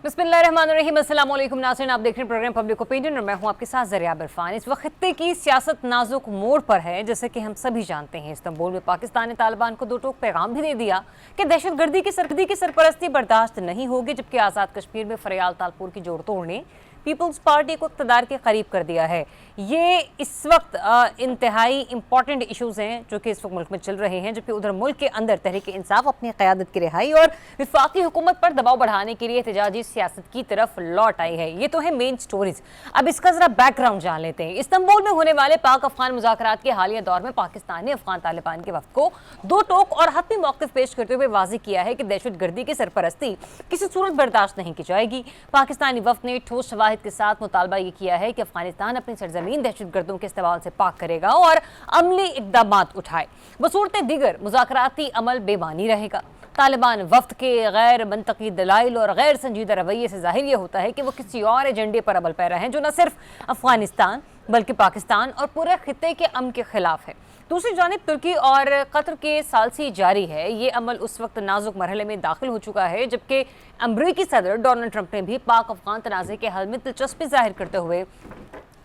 बिस्मिल्लाहिर्रहमानिर्रहीम। अस्सलाम वालेकुम नाज़रीन, आप देख रहे हैं प्रोग्राम पब्लिक ओपिनियन और मैं हूं आपके साथ ज़रिया इरफान। इस वक्त खित्ते की सियासत नाजुक मोड़ पर है। जैसे कि हम सभी जानते हैं, इस्तांबुल में पाकिस्तान ने तालिबान को दो टोक पैगाम भी दे दिया कि दहशतगर्दी की सरपरस्ती बर्दाश्त नहीं होगी, जबकि आज़ाद कश्मीर में फरियाल तालपुर की जोड़ तोड़ ने पीपल्स पार्टी को इक़्तिदार के करीब कर दिया है। ये इस वक्त इंतहाई इंपॉर्टेंट इशूज़ हैं जो कि इस वक्त मुल्क में चल रहे हैं, जबकि उधर मुल्क के अंदर तहरीक इंसाफ अपनी क़यादत की रिहाई और विफाकी हुकूमत पर दबाव बढ़ाने के लिए एहतजाजी सियासत की तरफ लौट आई है। ये तो है मेन स्टोरीज। अब इसका जरा बैकग्राउंड जान लेते हैं। इस्तांबुल में होने वाले पाक अफगान मुज़ाकरात के हालिया दौर में पाकिस्तान ने अफगान तालिबान के वफ्द को दो टोक और हतमी मौक़िफ़ पेश करते हुए वाज़ेह किया है कि दहशतगर्दी की सरपरस्ती किसी सूरत बर्दाश्त नहीं की जाएगी। पाकिस्तानी वफ्द ने ठोस शवाहिद के साथ मुतालबा ये किया है कि अफगानिस्तान अपनी सरजमीन दहशतगर्दों के इस्तेमाल से पाक करेगा और अमली इक़दामात उठाए। बसूरत दीगर मुज़ाकराती अमल बेमानी रहेगा। तालिबान वफ्द के गैर मंतकी दलाइल और गैर संजीदा रवैये से जाहिर यह होता है कि वो किसी और एजेंडे पर अमल पैरा हैं जो न सिर्फ अफगानिस्तान बल्कि पाकिस्तान और पूरे खित्ते के अमन के खिलाफ है। दूसरी जानिब तुर्की और कतर के सालसी जारी है। ये अमल उस वक्त नाजुक मरहले में दाखिल हो चुका है जबकि अमरीकी सदर डोनाल्ड ट्रंप ने भी पाक अफगान तनाज़े के हल में दिलचस्पी जाहिर करते हुए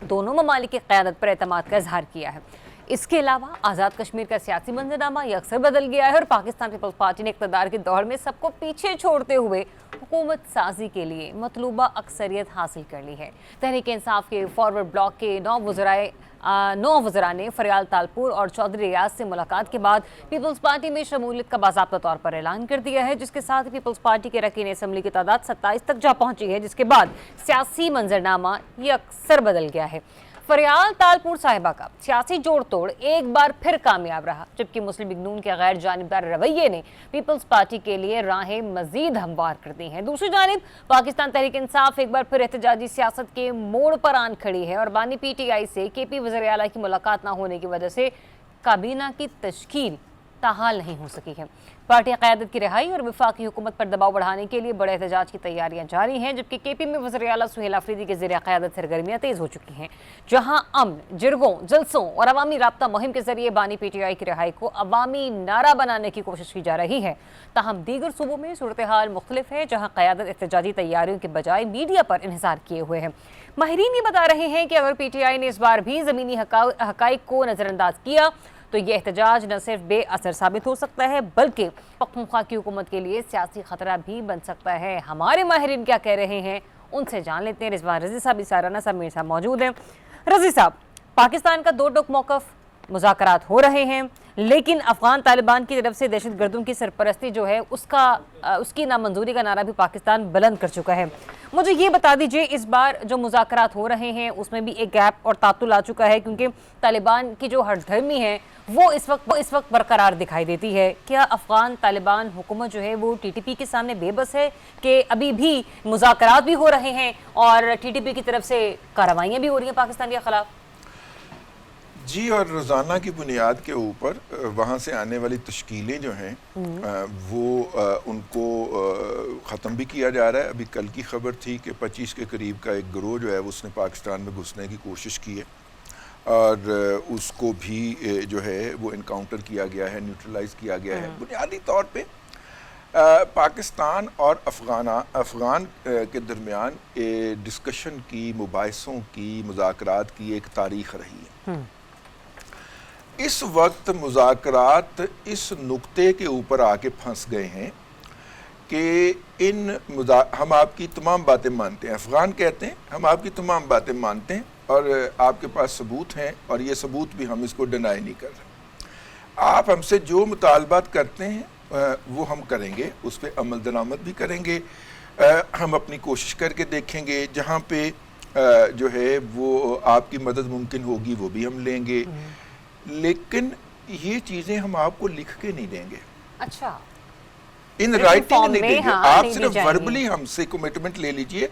दोनों ममालिक की क़यादत पर एतमाद का इजहार किया है। इसके अलावा आज़ाद कश्मीर का सियासी मंजरनामा ये अक्सर बदल गया है और पाकिस्तान पीपल्स पार्टी ने इक़्तिदार के दौर में सबको पीछे छोड़ते हुए हुकूमत साजी के लिए मतलूबा अक्सरियत हासिल कर ली है। तहरीक इंसाफ के फॉरवर्ड ब्लॉक के 9 वज़रा ने फरियाल तालपुर और चौधरी रियाज से मुलाकात के बाद पीपल्स पार्टी में शमूलियत का बाज़ाब्ता तौर पर ऐलान कर दिया है, जिसके साथ पीपल्स पार्टी के रकीन असम्बली की तादाद 27 तक जा पहुंची है, जिसके बाद सियासी मंजरनामा ये अक्सर बदल गया है। फरियाल तालपुर साहिबा का सियासी जोड़ तोड़ एक बार फिर कामयाब रहा, जबकि मुस्लिम लीग नून के गैर जानिबदार रवैये ने पीपल्स पार्टी के लिए राहें मजीद हमवार कर दी हैं। दूसरी जानिब पाकिस्तान तहरीक इंसाफ एक बार फिर एहतजाजी सियासत के मोड़ पर आन खड़ी है और बानी PTI से KP वज़ीर आला की मुलाकात न होने की वजह से काबीना की तश्कील ताहाल नहीं हो सकी है। पार्टी क़यादत की रिहाई और विफाकी हुकूमत पर दबाव बढ़ाने के लिए बड़े एहतजाज की तैयारियां जारी हैं, जबकि KP में वज़ीर आला सुहेल आफरीदी के ज़रिए क़यादत सरगर्मियां तेज़ हो चुकी हैं, जहां अमन, जिरगों, जलसों और अवामी राब्ता मुहिम के जरिए बानी PTI की रिहाई को अवामी नारा बनाने की कोशिश की जा रही है। ताहम दीगर सूबों में सूरत हाल मुख्तलिफ है, जहाँ क़यादत एहतजाजी तैयारियों के बजाय मीडिया पर इन्हिसार किए हुए हैं। माहिरीन ये बता रहे हैं कि अगर PTI ने इस बार भी ज़मीनी हक़ाइक़ को नज़रअंदाज किया तो ये एहतजाज न सिर्फ बेअसर साबित हो सकता है बल्कि पख्तूनख्वा की हुकूमत के लिए सियासी खतरा भी बन सकता है। हमारे माहिरीन क्या कह रहे हैं उनसे जान लेते हैं। रिजवान रजी साहब, इसाराना साहब मेरे साथ मौजूद हैं। रजी साहब, पाकिस्तान का दो टोक मौक़िफ़ मुज़ाकरात हो रहे हैं, लेकिन अफगान तालिबान की तरफ से दहशतगर्दों की सरपरस्ती जो है उसकी नामंजूरी का नारा भी पाकिस्तान बुलंद कर चुका है। मुझे ये बता दीजिए, इस बार जो मुज़ाकरात हो रहे हैं उसमें भी एक गैप और तातुल आ चुका है, क्योंकि तालिबान की जो हठधर्मी है वो इस वक्त बरकरार दिखाई देती है। क्या अफगान तालिबान हुकूमत जो है वो TTP के सामने बेबस है कि अभी भी मुज़ाकरात भी हो रहे हैं और TTP की तरफ से कार्रवाइयाँ भी हो रही हैं पाकिस्तान के खिलाफ? जी, और रोज़ाना की बुनियाद के ऊपर वहाँ से आने वाली तश्कीलें जो हैं वो उनको ख़त्म भी किया जा रहा है। अभी कल की खबर थी कि 25 के करीब का एक गिरोह जो है उसने पाकिस्तान में घुसने की कोशिश की है और उसको भी जो है वो इनकाउंटर किया गया है, न्यूट्रलाइज़ किया गया है। बुनियादी तौर पे पाकिस्तान और अफ़गान के दरमियान डिस्कशन की, मुबाहिसों की, मुज़ाकरात की एक तारीख़ रही है। इस वक्त मुज़ाकरात इस नुक्ते के ऊपर आके फंस गए हैं कि हम आपकी तमाम बातें मानते हैं। अफ़गान कहते हैं हम आपकी तमाम बातें मानते हैं और आपके पास सबूत हैं और ये सबूत भी हम इसको डिनाई नहीं कर रहे। आप हमसे जो मुतालबात करते हैं वो हम करेंगे, उस पर अमल दरामद भी करेंगे। हम अपनी कोशिश करके देखेंगे, जहाँ पे जो है वो आपकी मदद मुमकिन होगी वो भी हम लेंगे, लेकिन ये चीज़ें हम आपको लिख के नहीं देंगे। अच्छा, इन राइटिंग नहीं देंगे। आप सिर्फ वर्बली हमसे कमिटमेंट ले लीजिए।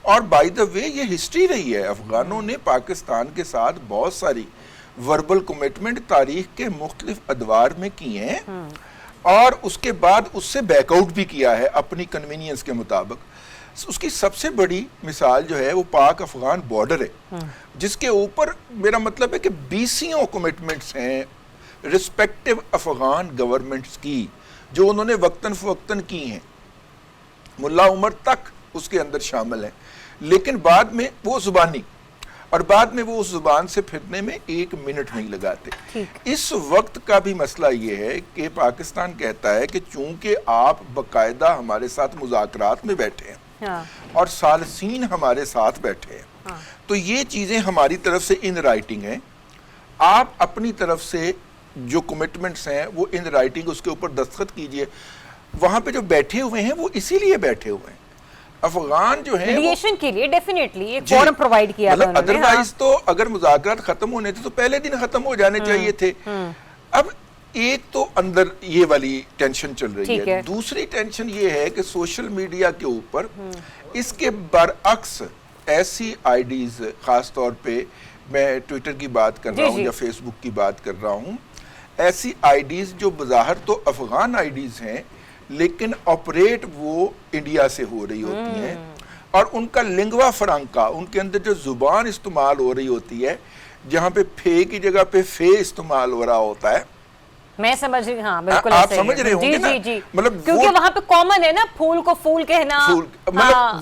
और बाय द वे ये हिस्ट्री रही है, अफगानों ने पाकिस्तान के साथ बहुत सारी वर्बल कमिटमेंट तारीख के मुख्तलिफ अदवार में किए हैं और उसके बाद उससे बैकआउट भी किया है अपनी कन्वीनियंस के मुताबिक। उसकी सबसे बड़ी मिसाल जो है वो पाक अफगान बॉर्डर है, जिसके ऊपर मेरा मतलब है कि 20 कमिटमेंट्स हैं रिस्पेक्टिव अफगान गवर्नमेंट्स की, जो उन्होंने वक्तन फवक्तन की हैं। मुल्ला उमर तक उसके अंदर शामिल हैं, लेकिन बाद में वो जुबानी, और बाद में वो उस जुबान से फिरने में 1 मिनट नहीं लगाते। इस वक्त का भी मसला ये है कि पाकिस्तान कहता है कि चूंकि आप बाकायदा हमारे साथ मुज़ाकरात में बैठे हैं और सालसीन हमारे साथ बैठे हैं, तो ये चीज़ें हमारी तरफ से इन राइटिंग हैं, आप अपनी तरफ से जो कमिटमेंट्स हैं वो इन राइटिंग उसके ऊपर दस्तखत कीजिए। वहां पे जो बैठे हुए हैं वो इसीलिए बैठे हुए हैं, अफगान जो है मीडिएशन के लिए डेफिनेटली एक फोरम प्रोवाइड किया था उन्होंने। अदरवाइज तो अगर मुज़ाकरात खत्म होने थे तो पहले दिन खत्म हो जाने चाहिए थे। अब एक तो अंदर ये वाली टेंशन चल रही है, दूसरी टेंशन ये है कि सोशल मीडिया के ऊपर इसके बरअक्स ऐसी आईडीज, खास तौर पे मैं ट्विटर की बात कर रहा हूँ या फेसबुक की बात कर रहा हूँ, ऐसी आईडीज जो बज़ाहिर तो अफगान आईडीज हैं लेकिन ऑपरेट वो इंडिया से हो रही होती हैं, और उनका लिंगवा फ्रांका, उनके अंदर जो जुबान इस्तेमाल हो रही होती है, जहाँ पे फे की जगह पे फे इस्तेमाल हो रहा होता है। मैं समझ रही, हाँ बिल्कुल आप समझ रहे होंगे ना, मतलब क्योंकि वहां पे कॉमन है ना, फूल को फूल कहना, मतलब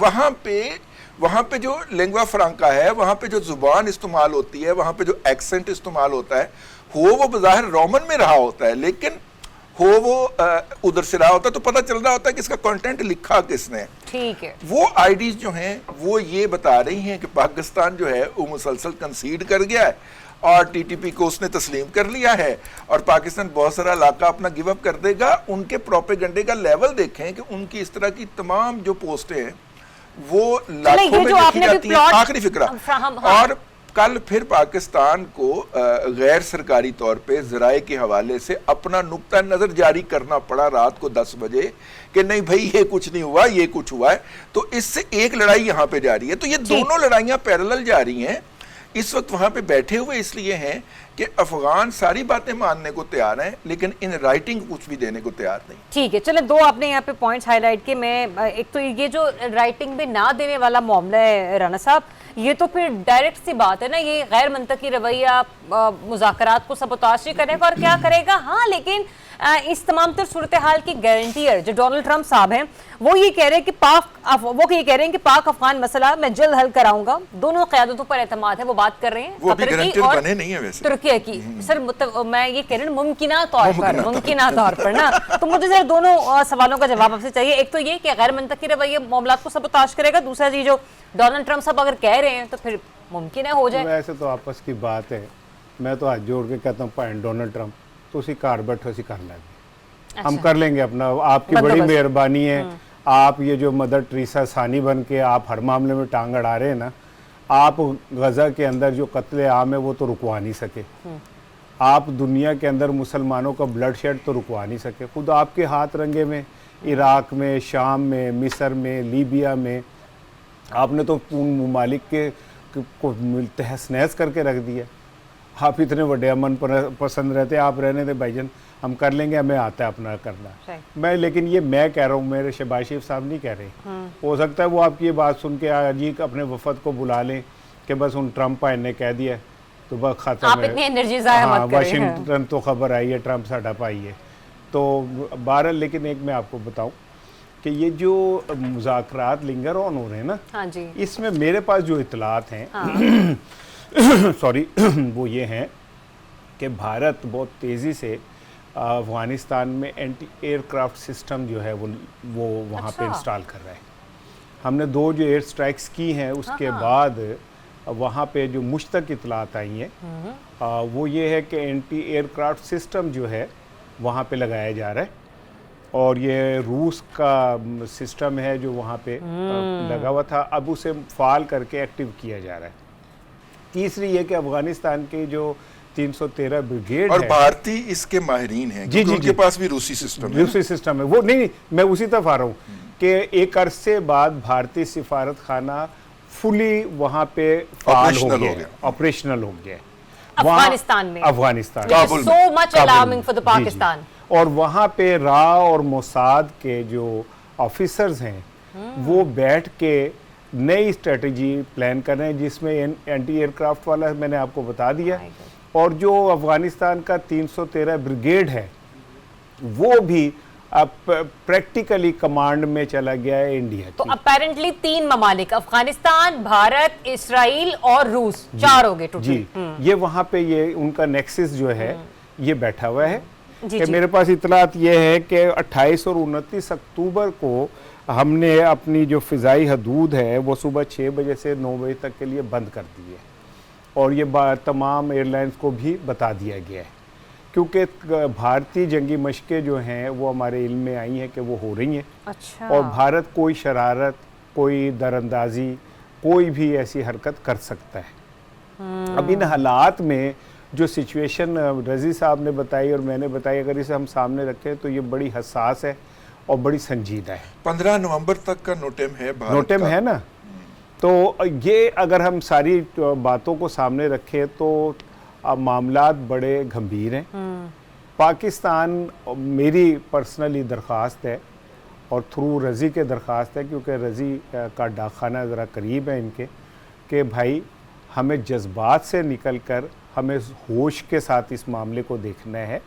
वहां पे जो लिंगवा फ्रांका है, वहां पे जो जुबान इस्तेमाल होती है, वहां पे जो एक्सेंट इस्तेमाल होता है, वो बज़ाहिर रोमन में रहा होता है, लेकिन वो उधर से रहा होता है, तो पता चल रहा होता है कि इसका कंटेंट लिखा किसने। ठीक है, वो आईडीज जो हैं वो ये बता रही हैं कि पाकिस्तान जो है वो मुसलसल कंसीड कर गया है और टीटीपी को उसने तस्लीम कर लिया है और पाकिस्तान बहुत सारा इलाका अपना गिव अप कर देगा। उनके प्रोपेगेंडे का लेवल देखें कि उनकी इस तरह की तमाम जो पोस्टें हैं वो लाखों में लिखी जाती हैं। आखिरी फिक्रा, और कल फिर पाकिस्तान को गैर सरकारी तौर पे ज़राए के हवाले से अपना नुक्ता नज़र जारी करना पड़ा रात को 10 बजे कि नहीं भाई ये कुछ नहीं हुआ, ये कुछ हुआ है। तो इससे एक लड़ाई यहाँ पे जारी है। तो ये दोनों लड़ाइयाँ पैरेलल जा रही हैं। इस वक्त वहाँ पे बैठे हुए इसलिए हैं कि अफगान सारी बातें मानने को तैयार हैं, लेकिन इन राइटिंग कुछ भी देने को तैयार नहीं। ठीक है, चले दो आपने यहाँ पे पॉइंट्स हाईलाइट किए। मैं एक तो ये जो राइटिंग में ना देने वाला मामला है राना साहब, ये तो फिर डायरेक्ट सी बात है ना, ये गैर मंतकी रवैया मुज़ाकरात को सबोताश करेगा और क्या करेगा। हाँ, लेकिन इस तमाम तर सूरत हाल की गारंटियर जो डोनाल्ड ट्रंप साहब हैं, वो ये कह रहे हैं कि पाक अफगान मसला मैं जल्द हल कराऊंगा। दोनों क़यादतों पर एतमाद है, वो बात कर रहे हैं वो भी गारंटियर बने नहीं है वैसे तुर्की की। सर मैं ये कह रही हूँ मुमकिना तौर पर ना, तो मुझे सर दोनों सवालों का जवाब आपसे चाहिए। एक तो ये कि गैर मंतकी रवैया मामला को सबोताश करेगा, दूसरा जी जो डोनाल्ड ट्रंप साहब अगर कह रहे हैं तो फिर मुमकिन है हो जाए। वैसे तो आपस की बात है, मैं तो हाथ जोड़ के कहता हूँ भाई डोनाल्ड ट्रंप तो उसी कार बैठो उसी कर लेंगे। हम कर लेंगे अपना, आपकी बड़ी मेहरबानी है। आप ये जो मदर टेरेसा सानी बन के आप हर मामले में टांग अड़ा रहे हैं ना, आप गजा के अंदर जो कत्ले आम है वो तो रुकवा नहीं सके। आप दुनिया के अंदर मुसलमानों का ब्लड शेड तो रुकवा नहीं सके। खुद आपके हाथ रंगे में इराक में, शाम में, मिस्र में, लीबिया में आपने तो उन ममालिक के को तहस नहस करके रख दिया। आप इतने बड़े अमन पसंद रहते, आप रहने दे भाईजान, हम कर लेंगे, हमें आता है अपना करना। मैं लेकिन ये मैं कह रहा हूँ, मेरे शहबाज शरीफ साहब नहीं कह रहे। हो सकता है वो आपकी ये बात सुन के आज ही अपने वफद को बुला लें कि बस उन ट्रंप भाई ने कह दिया तो बस खत्म है। हाँ, वाशिंगटन तो खबर आई है ट्रंप साडा भाई है। तो 12, लेकिन एक मैं आपको बताऊँ कि ये जो मुज़ाकरात लिंगर ऑन हो रहे हैं ना, हाँ जी, इसमें मेरे पास जो इतलात हैं सॉरी वो ये हैं कि भारत बहुत तेज़ी से अफ़गानिस्तान में एंटी एयरक्राफ्ट सिस्टम जो है वो वहाँ पे इंस्टॉल कर रहा है। हमने 2 जो एयर स्ट्राइक्स की हैं उसके बाद वहाँ पे जो मुश्तक इतलात आई हैं वो ये है कि एंटी एयरक्राफ्ट सिस्टम जो है वहाँ पे लगाया जा रहा है, और ये रूस का सिस्टम है जो वहाँ पे लगा हुआ था, अब उसे फाल करके एक्टिव किया जा रहा है। तीसरी ये कि अफगानिस्तान के जो 313 ब्रिगेड और भारतीय इसके माहिरीन हैं, जी, उनके पास भी रूसी सिस्टम है। वो नहीं, मैं उसी तरफ आ रहा हूँ कि एक अरसे बाद भारतीय सिफारत खाना फुली वहाँ पे फाल हो गया, ऑपरेशनल हो गया अफगानिस्तान में, so much alarming for the Pakistan. और वहाँ पे रा और मोसाद के जो ऑफिसर्स हैं वो बैठ के नई स्ट्रेटजी प्लान कर रहे हैं, जिसमें एंटी एयरक्राफ्ट वाला मैंने आपको बता दिया, और जो अफगानिस्तान का 313 ब्रिगेड है वो भी अब प्रैक्टिकली कमांड में चला गया है इंडिया तो की। अपेरेंटली 3 ममालिक, अफगानिस्तान, भारत, इसराइल और रूस, 4 हो गए टोटल। जी, ये वहाँ पे ये उनका नेक्सिस जो है ये बैठा हुआ है। जी, कि जी। मेरे पास इतलात ये है कि 28 और 29 अक्टूबर को हमने अपनी जो फ़िज़ाई हदूद है वो सुबह 6 बजे से 9 बजे तक के लिए बंद कर दी है, और ये तमाम एयरलाइंस को भी बता दिया गया है, क्योंकि भारतीय जंगी मशक़ें जो हैं वो हमारे इल्म में आई हैं कि वो हो रही हैं। अच्छा। और भारत कोई शरारत, कोई दरअंदाजी, कोई भी ऐसी हरकत कर सकता है। अब इन हालात में जो सिचुएशन रज़ी साहब ने बताई और मैंने बताई, अगर इसे हम सामने रखें तो ये बड़ी हसास है और बड़ी संजीदा है। 15 नवंबर तक का नोटेम है भारत नोटेम का। है ना, तो ये अगर हम सारी बातों को सामने रखें तो मामलात बड़े गंभीर हैं। पाकिस्तान, मेरी पर्सनली दरख्वास्त है और थ्रू रज़ी के दरख्वास्त है, क्योंकि रज़ी का डाकखाना ज़रा करीब है इनके, कि भाई हमें जज्बात से निकल कर हमें होश के साथ इस मामले को देखना है।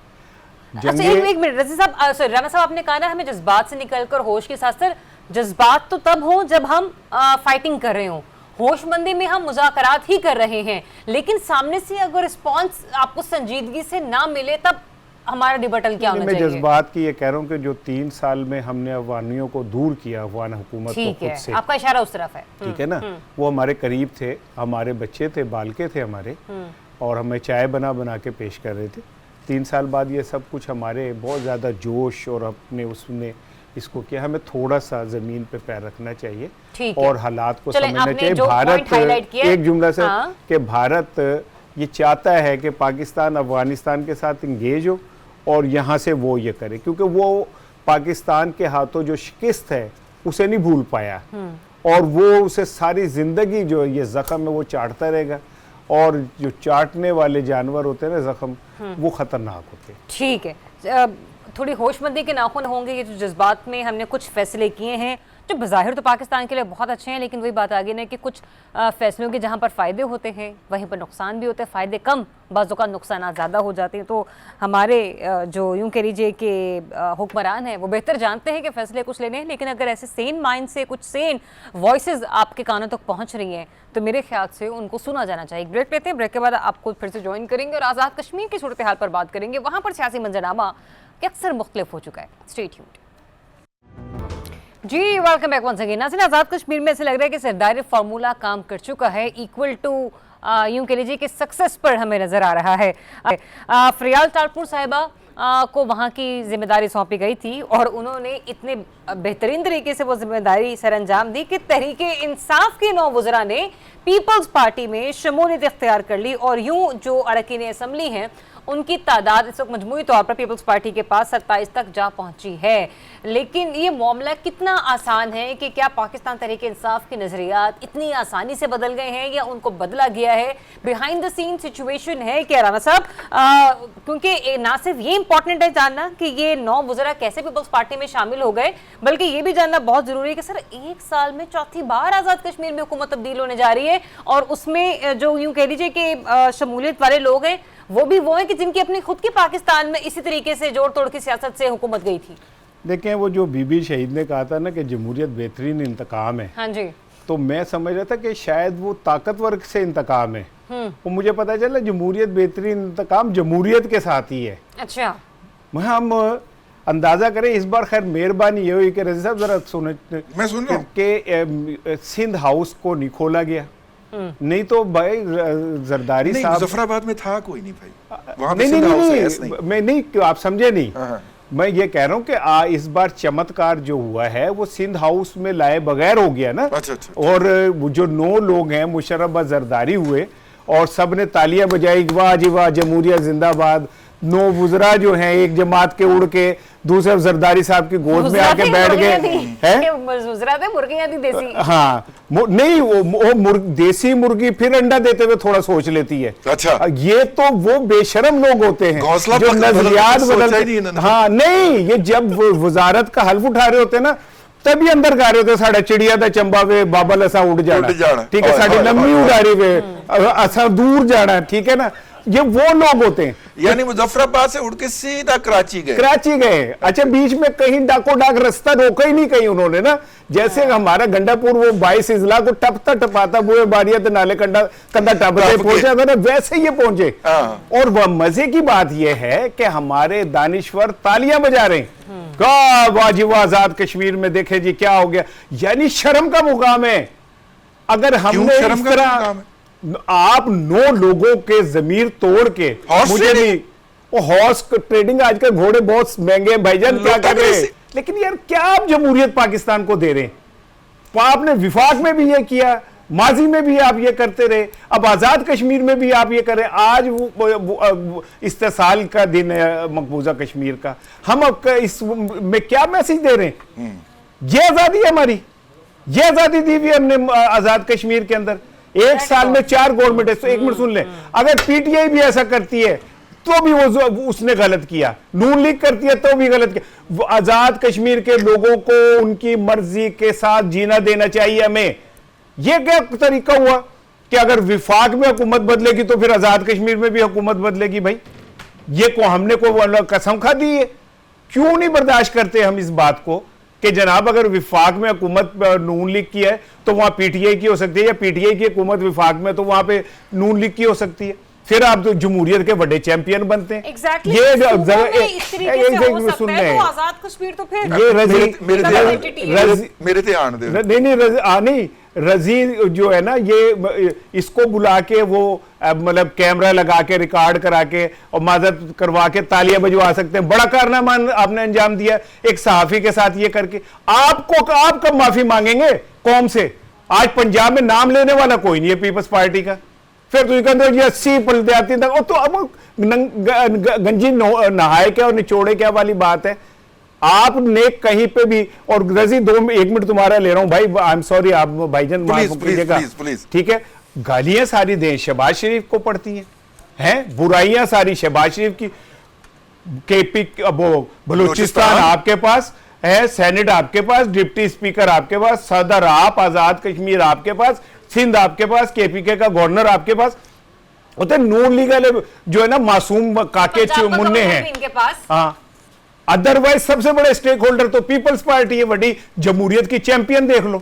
अच्छा, एक मिनट रज़ी साहब, सॉरी राना साहब, आपने कहा ना हमें जज्बात से निकलकर होश के साथ। सर, जज्बात तो तब हो जब हम फाइटिंग कर रहे हो, होशमंदी में हम मुज़ाकरात ही कर रहे हैं, लेकिन सामने से अगर रिस्पॉन्स आपको संजीदगी से ना मिले तब हमारा डिबेटल क्या होना मैं चाहिए? जज्बात की ये कह रहा हूँ कि जो 3 साल में हमने अफगानियों को दूर किया, अफगान हुकूमत को ठीक खुद है, से, आपका इशारा उस तरफ है। ठीक है ना, वो हमारे करीब थे, हमारे बच्चे थे, बालके थे हमारे, और हमें चाय बना बना के पेश कर रहे थे। 3 साल बाद ये सब कुछ हमारे बहुत ज़्यादा जोश और अपने उसने इसको किया। हमें थोड़ा सा ज़मीन पे पैर रखना चाहिए ठीक है। और हालात को चलें, समझना आपने चाहिए। जो भारत, point highlight किया, एक जुमला से, हाँ। कि भारत ये चाहता है कि पाकिस्तान अफगानिस्तान के साथ इंगेज हो और यहाँ से वो ये करे, क्योंकि वो पाकिस्तान के हाथों जो शिकस्त है उसे नहीं भूल पाया, और वो उसे सारी ज़िंदगी जो ये ज़ख़म है वो चाटता रहेगा, और जो चाटने वाले जानवर होते हैं ना ज़ख़म, वो ख़तरनाक होते हैं। ठीक है, थोड़ी होशमंदी के नाखुन होंगे। ये जो जज्बात में हमने कुछ फैसले किए हैं जो बज़ाहिर तो पाकिस्तान के लिए बहुत अच्छे हैं, लेकिन वही बात आ गई ना कि कुछ फैसलों के जहाँ पर फ़ायदे होते हैं वहीं पर नुकसान भी होते हैं। फ़ायदे कम, बाज़ औक़ात नुकसान ज़्यादा हो जाते हैं। तो हमारे जो यूँ कह लीजिए कि हुक्मरान हैं वो बेहतर जानते हैं कि फ़ैसले कुछ लेने हैं, लेकिन अगर ऐसे सेन माइंड से कुछ सेन वॉइसेस आपके कानों तक पहुँच रही हैं तो मेरे ख्याल से उनको सुना जाना चाहिए। ब्रेक लेते हैं, ब्रेक के बाद आपको फिर से ज्वाइन करेंगे और आज़ाद कश्मीर की सूरत हाल पर बात करेंगे। वहाँ पर सियासी मंजरनामा कि अक्सर मुख्तलिफ हो चुका है। Stay tuned. जी, वेलकम बैक वंस अगेन। नाज़रीन, आज़ाद कश्मीर में ऐसे लग रहा है कि सरदारी फार्मूला काम कर चुका है, इक्वल टू यूं कह लीजिए कि सक्सेस पर हमें नज़र आ रहा है। फरियाल टालपुर साहिबा को वहाँ की जिम्मेदारी सौंपी गई थी और उन्होंने इतने बेहतरीन तरीके से वो जिम्मेदारी सरअंजाम दी कि तहरीक इंसाफ के 9 वज़रा ने पीपल्स पार्टी में शमूलियत इख्तियार कर ली, और यूँ जो अरकान असम्बली हैं उनकी तादाद इस वक्त मजमूई तौर पर पीपल्स पार्टी के पास 27 तक जा पहुंची है। लेकिन ये मामला कितना आसान है कि क्या पाकिस्तान तहरीक इंसाफ के नज़रियात इतनी आसानी से बदल गए हैं या उनको बदला गया है? बिहाइंड द सीन सिचुएशन है क्या राना साहब? क्योंकि ना सिर्फ ये इंपॉर्टेंट है जानना कि ये 9 वज़रा कैसे पीपल्स पार्टी में शामिल हो गए, बल्कि ये भी जानना बहुत ज़रूरी है कि सर 1 साल में चौथी बार आज़ाद कश्मीर में हुकूमत तब्दील होने जा रही है, और उसमें जो यूँ कह लीजिए कि शमूलियत वाले लोग हैं वो भी वो है कि जिनकी अपनी खुद की पाकिस्तान में इसी तरीके से जोड़ तोड़ की सियासत से हुकूमत गई थी। देखें, वो जो बीबी शहीद ने कहा था ना कि जमहूरियत बेहतरीन इंतकाम है, हाँ जी, तो मैं समझ रहा था कि शायद वो ताकतवर से इंतकाम है, वो मुझे पता चला जमहूरियत बेहतरीन इंतकाम जमहूरियत के साथ ही है। अच्छा, हम अंदाजा करें इस बार, खैर मेहरबानी ये हुई कि रज़ी साहब जरा सुने, मैं सुन रहा हूं कि सिंध हाउस को नहीं खोला गया, नहीं तो भाई जरदारी नहीं, साहब, मुजफ्फराबाद में था कोई नहीं भाई, वहां पे नहीं सिंध हाउस है, नहीं ऐसा नहीं, मैं नहीं, क्यों आप समझे नहीं, हाँ। मैं ये कह रहा हूँ कि इस बार चमत्कार जो हुआ है वो सिंध हाउस में लाए बगैर हो गया ना। अच्छा, अच्छा। और जो 9 लोग हैं मुशर्रफ जरदारी हुए और सब ने तालियां बजाई, वाह जी वाह, जमहूरियत जिंदाबाद। 9 वज़रा जो हैं एक जमात के उड़ के दूसरे जरदारी साहब की गोद में आके बैठ गए हैं। मुर्गियां थी देसी। हाँ, नहीं, वो देसी मुर्गी फिर अंडा देते हुए थोड़ा सोच लेती है। अच्छा, ये तो वो बेशरम लोग होते हैं घोंसला जो नजरियात बदलते। हाँ, नहीं, ये जब वजारत का हल्फ उठा रहे होते ना तभी अंदर गा रहे होते, साढ़ा चिड़िया दा चंबा वे बाबल असा उड़ जाना, ठीक है, साड़ी लम्बी उड़ारी वे असा दूर जाना, ठीक है ना। ये वो लोग होते हैं। यानी मुजफ्फराबाद से उड़ के सीधा कराची गए। अच्छा, बीच में कहीं डाको डाक रास्ता रोका ही नहीं कहीं उन्होंने ना, जैसे हमारा गंडापुर वो 22 इजला को टपता टपाता बुए बाड़िया तो नाले कंधा टपते पहुंचा था ना, वैसे ये पहुंचे। और वह मजे की बात यह है कि हमारे दानिश्वर तालियां बजा रहे हैं, वाह जी वाह, आजाद कश्मीर में देखे जी क्या हो गया। यानी शर्म का मुकाम है। अगर हमने इस तरह आप 9 लोगों के जमीर तोड़ के, मुझे नहीं, वो हॉर्स ट्रेडिंग आजकल घोड़े बहुत महंगे हैं भाईजान, क्या कर रहे हैं, लेकिन यार क्या आप जमहूरियत पाकिस्तान को दे रहे हैं। आपने विफाक में भी ये किया, माजी में भी आप ये करते रहे, अब आजाद कश्मीर में भी आप ये करें। आज वो इस्तेसाल का दिन है मकबूजा कश्मीर का, हम अब इस में क्या मैसेज दे रहे हैं। ये आजादी है हमारी, ये आजादी दी हुई हमने आजाद कश्मीर के अंदर। 1 साल में 4 गवर्नमेंट है। तो 1 मिनट सुन ले, अगर पीटीआई भी ऐसा करती है तो भी वो उसने गलत किया, नून लीग करती है तो भी गलत किया। वो आजाद कश्मीर के लोगों को उनकी मर्जी के साथ जीना देना चाहिए हमें। ये क्या तरीका हुआ कि अगर विफाक में हुकूमत बदलेगी तो फिर आजाद कश्मीर में भी हुकूमत बदलेगी। भाई ये को हमने को कसम खा दी है। क्यों नहीं बर्दाश्त करते हम इस बात को कि जनाब अगर विफाक में हुकूमत नून लीग की है तो वहां पीटीआई की हो सकती है, या पीटीआई की हुकूमत विफाक में तो वहां पे नून लीग की हो सकती है। फिर आप तो जमहूरियत के बड़े चैंपियन बनते हैं। Exactly. ये सुन रहे हैं, आजाद कश्मीर तो फिर नहीं रजी जो है ना, ये इसको बुला के वो मतलब कैमरा लगा के रिकॉर्ड करा के और माजरत करवा के तालियां बजवा सकते हैं। बड़ा कारनामा आपने अंजाम दिया एक सहाफी के साथ ये करके। आप कब माफी मांगेंगे कौम से? आज पंजाब में नाम लेने वाला कोई नहीं है पीपल्स पार्टी का। फिर तुम कहते हो 80 पलटे आती तक, तो अब गंजी नहाए क्या और निचोड़े क्या वाली बात है। आपने कहीं पे भी, और रजी 1 मिनट तुम्हारा ले रहा हूं भाई, आई एम सॉरी, आप भाईजान माफ कीजिएगा, ठीक है। गालियां सारी दें शहबाज शरीफ को पड़ती हैं, बुराइयां सारी शहबाज शरीफ की। केपी बलूचिस्तान आपके पास है, सेनेट आपके पास, डिप्टी स्पीकर आपके पास, सदर आप, आजाद कश्मीर आपके पास, सिंध आपके पास, केपीके का गवर्नर आपके पास, होते नून लीग वाले जो है ना मासूम काके मुन्ने हैं इनके पास। हाँ, अदरवाइज सबसे बड़े स्टेक होल्डर तो पीपल्स पार्टी है, बड़ी जमहूरियत की चैंपियन देख लो,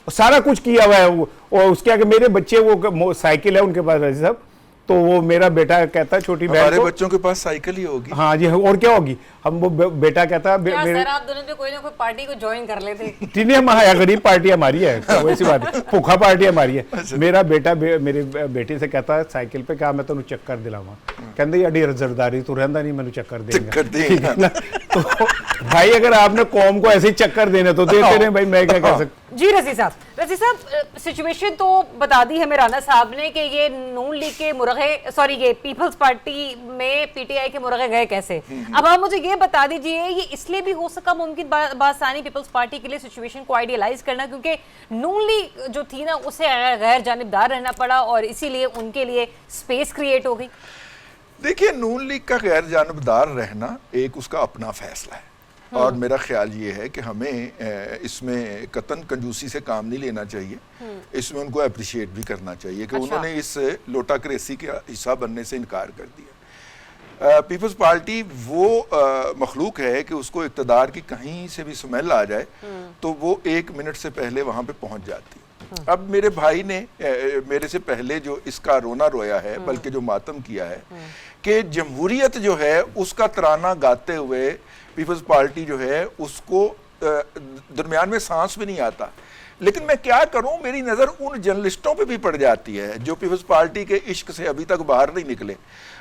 सारा कुछ किया हुआ है। और उसके आगे मेरे बच्चे, वो साइकिल है उनके पास रजी साहब, तो वो मेरा बेटा कहता है छोटी बहन हमारे बच्चों के पास साइकिल ही होगी। हाँ जी, और क्या होगी। हम वो बेटा कहता है मेरे आप दोनों तो कोई ना कोई पार्टी को ज्वाइन कर लेते। ठीक है, हमारा गरीब पार्टी हमारी है, वैसी बात है, भूखा पार्टी हमारी है। मेरा बेटा मेरी बेटी से कहता है साइकिल पे क्या मैं तेन चक्कर दिलावा, कहते अड़ी जरदारी तू रहंदा नहीं, मैंने चक्कर देगा। तो भाई अगर आपने कौम को ऐसे ही चक्कर देने तो देते रहे भाई, मैं क्या कह सकता। जी रजी साहब, सिचुएशन तो बता दी है राना साहब ने कि ये नून लीग के मुरगे, सॉरी ये पीपल्स पार्टी में पीटीआई के मुरगे गए कैसे। अब आप मुझे ये बता दीजिए, ये इसलिए भी हो सका मुमकिन बासानी पीपल्स पार्टी के लिए सिचुएशन को आइडियलाइज करना, क्योंकि नून लीग जो थी ना उसे गैर जानिबदार रहना पड़ा और इसीलिए उनके लिए स्पेस क्रिएट हो गई। देखिए, नून लीग का गैर जानिबदार रहना एक उसका अपना फैसला है, और मेरा ख्याल ये है कि हमें इसमें कतन कंजूसी से काम नहीं लेना चाहिए, इसमें उनको अप्रिशिएट भी करना चाहिए कि उन्होंने इस लोटाक्रेसी के हिस्सा बनने से इनकार कर दिया। पीपल्स पार्टी वो मखलूक है कि उसको इक़्तिदार की कहीं से भी स्मेल आ जाए तो वो 1 मिनट से पहले वहाँ पे पहुँच जाती है। अब मेरे भाई ने मेरे से पहले जो इसका रोना रोया है, बल्कि जो मातम किया है कि जमहूरियत जो है उसका तराना गाते हुए पीपल्स पार्टी जो है उसको दरमियान में सांस भी नहीं आता। लेकिन मैं क्या करूं, मेरी नज़र उन जर्नलिस्टों पे भी पड़ जाती है जो पीपल्स पार्टी के इश्क से अभी तक बाहर नहीं निकले।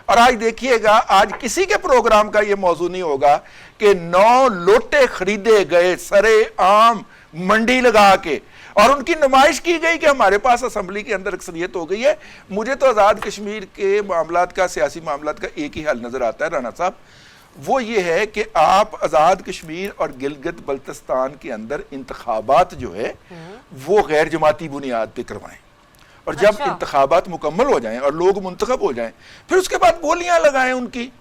और आज देखिएगा, आज किसी के प्रोग्राम का ये मौजू नहीं होगा कि 9 लोटे खरीदे गए सरे आम मंडी लगा के और उनकी नुमाइश की गई कि हमारे पास असम्बली के अंदर अक्सरियत हो गई है। मुझे तो आज़ाद कश्मीर के मामलात का, सियासी मामलात का एक ही हल नज़र आता है राना साहब, वो ये है कि आप आज़ाद कश्मीर और गिलगित बल्तिस्तान के अंदर इंतखाबात जो है वो गैर जमाती बुनियाद पे करवाएं, और जब इंतखाबात मुकम्मल हो जाएं और लोग मुंतखब हो जाएं फिर उसके बाद बोलियां लगाएं उनकी,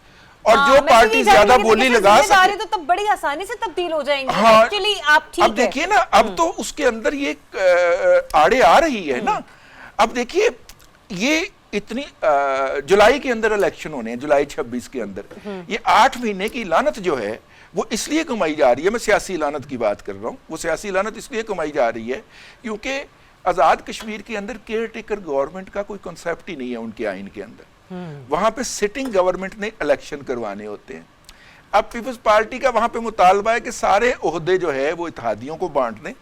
और जो पार्टी ज्यादा बोली लगा सके तो तब बड़ी आसानी से तब्दील हो जाएंगे। हाँ, आप ठीक अब देखिए ना, अब तो उसके अंदर ये आड़े आ रही है ना। अब देखिए, ये इतनी जुलाई के अंदर इलेक्शन होने हैं, जुलाई 26 के अंदर, ये 8 महीने की लानत जो है वो इसलिए कमाई जा रही है, मैं सियासी लानत की बात कर रहा हूँ, वो सियासी लानत इसलिए कमाई जा रही है क्योंकि आज़ाद कश्मीर के अंदर केयर टेकर गवर्नमेंट का कोई कॉन्सेप्ट ही नहीं है उनके आइन के अंदर। वहां पे सिटिंग गवर्नमेंट ने इलेक्शन करवाने होते हैं। अब पीपल्स पार्टी का वहां पे मुतालबा है कि सारे ओहदे जो है वो इत्तेहादियों को बांट दें,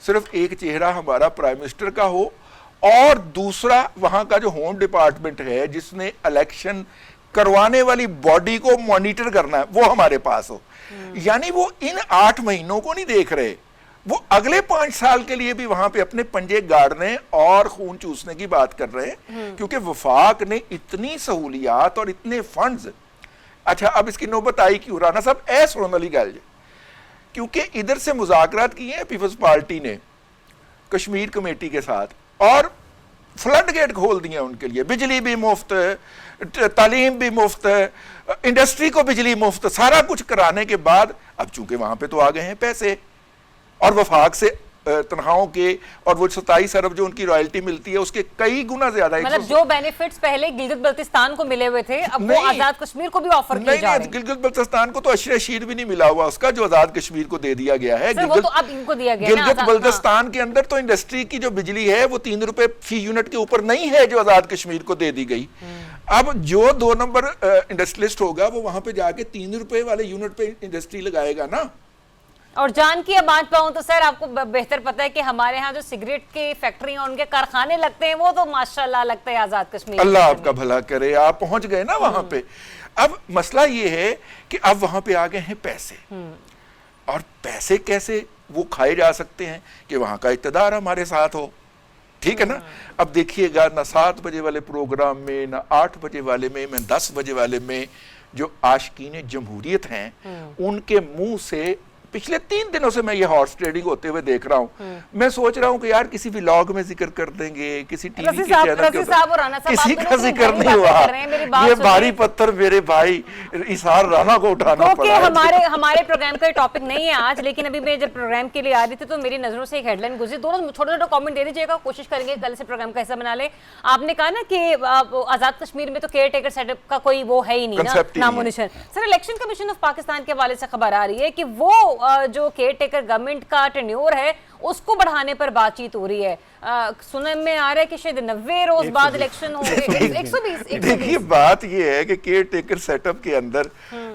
सिर्फ एक चेहरा हमारा प्राइम मिनिस्टर का हो, और दूसरा वहां का जो होम डिपार्टमेंट है जिसने इलेक्शन करवाने वाली बॉडी को मॉनिटर करना है वो हमारे पास हो। यानी वो इन 8 महीनों को नहीं देख रहे, वो अगले 5 साल के लिए भी वहां पे अपने पंजे गाड़ने और खून चूसने की बात कर रहे हैं, क्योंकि वफाक ने इतनी सहूलियात और इतने फंड्स। अच्छा, अब इसकी नौबत आई क्यों? राना साहब ऐस होने वाली गल, क्योंकि इधर से मुज़ाकरात किए हैं पीपल्स पार्टी ने कश्मीर कमेटी के साथ और फ्लड गेट खोल दिए उनके लिए, बिजली भी मुफ्त, तालीम भी मुफ्त, इंडस्ट्री को बिजली मुफ्त, सारा कुछ कराने के बाद अब चूंकि वहां पे तो आ गए हैं पैसे और वफाक से तनख्वाहों के, और वो 27 अरब जो उनकी रॉयल्टी मिलती है उसके कई गुना ज्यादा। मतलब जो बेनिफिट्स पहले गिलगित बल्तिस्तान को मिले हुए थे अब वो आजाद कश्मीर को भी ऑफर किए जा रहे हैं। गिलगित बल्तिस्तान को तो अशरे शीर भी नहीं मिला हुआ उसका जो आजाद कश्मीर को दे दिया गया है। वो तो अब इनको दिया गया। गिलगित बल्तिस्तान के अंदर तो इंडस्ट्री की जो बिजली है वो 3 रुपए फी यूनिट के ऊपर नहीं है जो आजाद कश्मीर को दे दी गई। अब जो 2 नंबर इंडस्ट्रियलिस्ट होगा वो वहां पे जाके 3 रुपए वाले यूनिट पे इंडस्ट्री लगाएगा ना। और जान की अब बात पाऊं तो सर आपको बेहतर पता है कि हमारे यहाँ जो सिगरेट की फैक्ट्री और उनके कारखाने लगते हैं वो तो माशाल्लाह लगता है आजाद कश्मीर। अल्लाह आपका भला करे, आप पहुंच गए ना वहां पे। अब मसला ये है कि अब वहां पे आ गए हैं पैसे, और पैसे कैसे वो खाए जा सकते हैं कि वहां का इक़्तिदार हमारे साथ हो, ठीक है ना। अब देखिएगा ना 7 बजे वाले प्रोग्राम में, ना 8 बजे वाले में, ना 10 बजे वाले में जो आशिकीन जमहूरियत हैं उनके मुंह से पिछले 3 दिनों से मैं ये हॉर्स ट्रेडिंग होते हुए देख रहा हूँ। मैं सोच रहा हूँ कि यार किसी व्लॉग में जिक्र कर देंगे, किसी टीवी के चैनल के किसी का जिक्र नहीं हुआ। ये भारी पत्थर मेरे भाई इसार राना को उठाना पड़ा। हमारे प्रोग्राम का टॉपिक नहीं है आज, लेकिन अभी मैं जब प्रोग्राम के लिए आ रही थी तो मेरी नजरों से एक हेडलाइन गुजरी। दोनों छोटे छोटे कमेंट दे दीजिएगा, कोशिश करेंगे कल से प्रोग्राम का हिस्सा बना ले। आपने कहा ना कि आजाद कश्मीर में तो केयर टेकर सेटअप का कोई वो है ही नहीं ना, नामोनिशान। Sir, election commission of Pakistan के हवाले से खबर आ रही है कि वो जो केयर टेकर गवर्नमेंट का टेन्योर है उसको बढ़ाने पर बातचीत हो रही है। सुनने में आ रहा है कि शायद 90 रोज बाद इलेक्शन होंगे। 120। देखिए, बात ये है कि केयर टेकर सेटअप के अंदर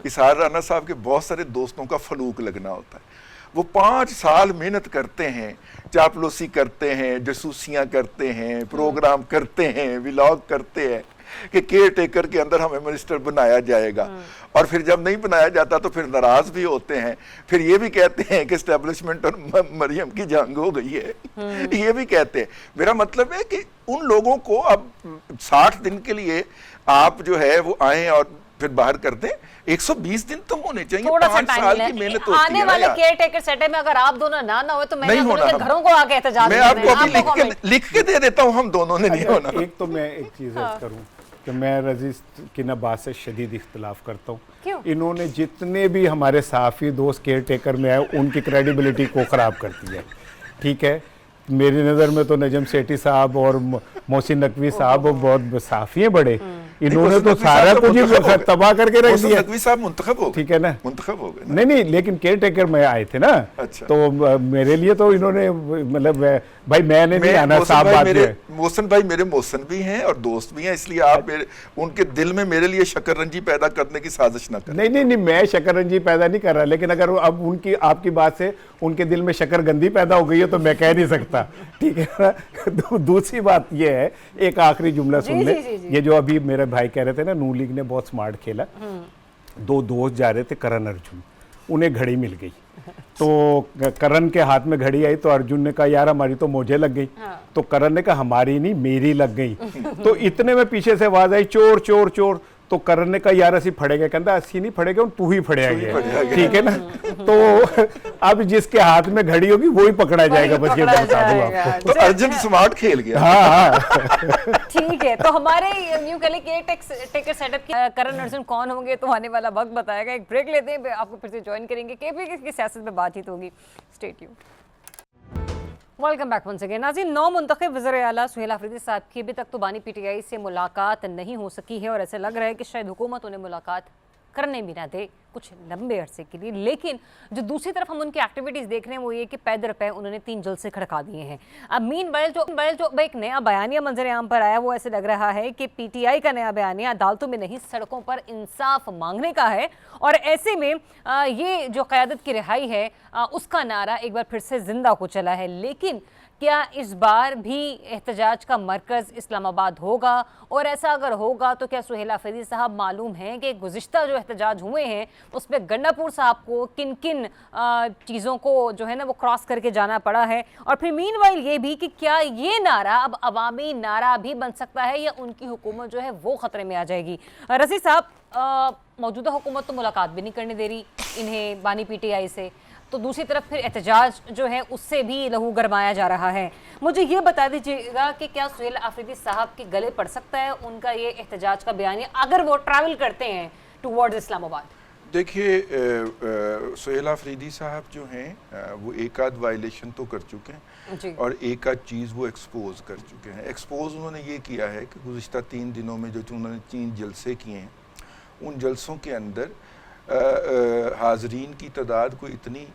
इसार राना साहब के बहुत सारे दोस्तों का फलूक लगना होता है। वो 5 साल मेहनत करते हैं, चापलूसी करते हैं, जसूसियां करते हैं, प्रोग्राम करते हैं, व्लॉग करते हैं कि केयर टेकर के अंदर हमें मिनिस्टर बनाया जाएगा, और फिर जब नहीं बनाया जाता तो फिर नाराज भी होते हैं, फिर ये भी कहते हैं कि एस्टेब्लिशमेंट और मरियम की जंग हो गई है, ये भी कहते हैं। मेरा मतलब है कि उन लोगों को अब 60 दिन के लिए आप जो है वो आए और फिर बाहर कर दें। 120 दिन तो होने चाहिए, 5 साल की मेहनत होती है। आने वाले केयर टेकर सेटअप में अगर आप दोनों ना हो तो मैं घरों को आके एहतजाज मैं आपको अभी लिख के दे देता हूँ, हम दोनों ने नहीं होना। एक तो मैं एक चीज करूँ कि मैं रजीज की ना बात से शदीद इख्तलाफ करता हूँ। इन्होंने जितने भी हमारे साफ़ी दोस्त केयर टेकर में आए उनकी क्रेडिबिलिटी को ख़राब कर दिया। ठीक है, मेरी नज़र में तो नजम सेठी साहब और मोहसिन नकवी साहब बहुत साफ़ी हैं बड़े, इन्होंने तो सारा कुछ ही तबाह करके रख दिया। नकवी साहब मुंतखब हो, ठीक है ना, मुंतखब हो गए। नहीं, लेकिन केयर टेकर में आए थे ना। अच्छा। तो मेरे लिए तो इन्होंने मतलब भाई मैंने नहीं आना, साफ बात है। मोहसिन भाई मेरे मोहसिन भी हैं और दोस्त भी हैं, इसलिए आप उनके दिल में मेरे लिए शकररंजी पैदा करने की साजिश ना करें। नहीं, मैं शकररंजी पैदा नहीं कर रहा, लेकिन अगर अब उनकी आपकी बात से उनके दिल में शकरगंदी पैदा हो गई है तो मैं कह नहीं सकता, ठीक है ना। दूसरी बात ये है, एक आखिरी जुमला सुन ले। ये जो अभी मेरे भाई कह रहे थे ना, नून लीग ने बहुत स्मार्ट खेला। 2 दोस्त जा रहे थे करण अर्जुन, उन्हें घड़ी मिल गई, तो करण के हाथ में घड़ी आई तो अर्जुन ने कहा यार हमारी तो मुझे लग गई। तो करण ने कहा हमारी नहीं मेरी लग गई। तो इतने में पीछे से आवाज आई चोर चोर चोर। तो करण ने कहा यार असी फड़ेगा, कहता असी नहीं फड़ेगा, तू ही फड़ेगा, ठीक है ना। तो अब जिसके हाथ में घड़ी होगी वो ही पकड़ा जाएगा, बस ये बता दूं आपको। तो अर्जुन स्मार्ट खेल गया। हाँ। ठीक है, तो हमारे न्यू कले केयर टेकर सेटअप की करण अर्जुन कौन होंगे तो आने वाला वक्त बताएगा। एक ब्रेक लेते हैं, आपको फिर से ज्वाइन करेंगे, केपी की सियासत में बातचीत होगी। Stay tuned. Welcome back once again. नाज़रीन, नौ मुंतखब वज़ीर आला सुहेल आफरीदी साहब की अभी तक तो बानी पीटीआई से मुलाकात नहीं हो सकी है और ऐसे लग रहा है कि शायद हुकूमत उन्हें मुलाकात करने भी ना दे कुछ लंबे अरसे के लिए। लेकिन जो दूसरी तरफ हम उनकी एक्टिविटीज़ देख रहे हैं वो ये कि पैदर पे उन्होंने 3 जलसे खड़का दिए हैं। अब मीनवाइल जो एक नया बयानिया मंजर आम पर आया वो ऐसे लग रहा है कि पीटीआई का नया बयानिया अदालतों में नहीं सड़कों पर इंसाफ मांगने का है और ऐसे में ये जो क़यादत की रिहाई है उसका नारा एक बार फिर से जिंदा को चला है। लेकिन क्या इस बार भी एहतजाज का मरकज़ इस्लामाबाद होगा और ऐसा अगर होगा तो क्या सुहेल आफरीदी साहब मालूम हैं कि गुज़िश्ता जो एहतजाज हुए हैं उस पर गंडापुर साहब को किन किन चीज़ों को जो है ना वो क्रॉस करके जाना पड़ा है। और फिर मीनवाइल ये भी कि क्या ये नारा अब अवामी नारा भी बन सकता है या उनकी हुकूमत जो है वो ख़तरे में आ जाएगी। रज़ीज़ साहब, मौजूदा हुकूमत तो मुलाकात भी नहीं करने दे रही इन्हें बानी पीटीआई से, तो दूसरी तरफ फिर एहतजाज जो है उससे भी लहू गरमाया जा रहा है। मुझे ये बता दीजिएगा कि क्या सुहेल आफरीदी साहब के गले पड़ सकता है उनका ये एहतजाज का बयान अगर वो ट्रैवल करते हैं टुवर्ड्स इस्लामाबाद? देखिए, सुहेल आफरीदी साहब जो हैं वो एक आध वायलेशन तो कर चुके हैं और एक आध चीज़ वो एक्सपोज कर चुके हैं। एक्सपोज उन्होंने ये किया है कि गुज़िश्ता 3 दिनों में जो उन्होंने 3 जलसे किए हैं उन जलसों के अंदर हाज़रीन की तादाद कोई इतनी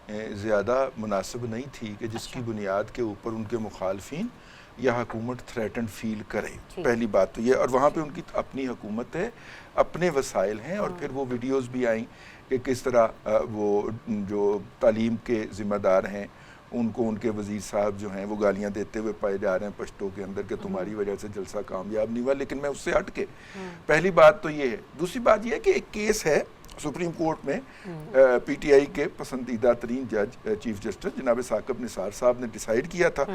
ज़्यादा मुनासिब नहीं थी कि जिसकी बुनियाद के ऊपर उनके मुखालफिन या हुकूमत थ्रेटन फील करे। पहली बात तो ये, और वहाँ पे उनकी अपनी हुकूमत है, अपने वसाइल हैं और फिर वो वीडियोस भी आई कि किस तरह वो जो तालीम के ज़िम्मेदार हैं उनको उनके वज़ीर साहब जो हैं वो गालियाँ देते हुए पाए जा रहे हैं पश्तों के अंदर कि तुम्हारी वजह से जलसा कामयाब नहीं हुआ। लेकिन मैं उससे हट के, पहली बात तो ये है। दूसरी बात ये है कि एक केस है सुप्रीम कोर्ट में पीटीआई के पसंदीदा तरीन जज चीफ जस्टिस जनाब साकिब निसार साहब ने डिसाइड किया था।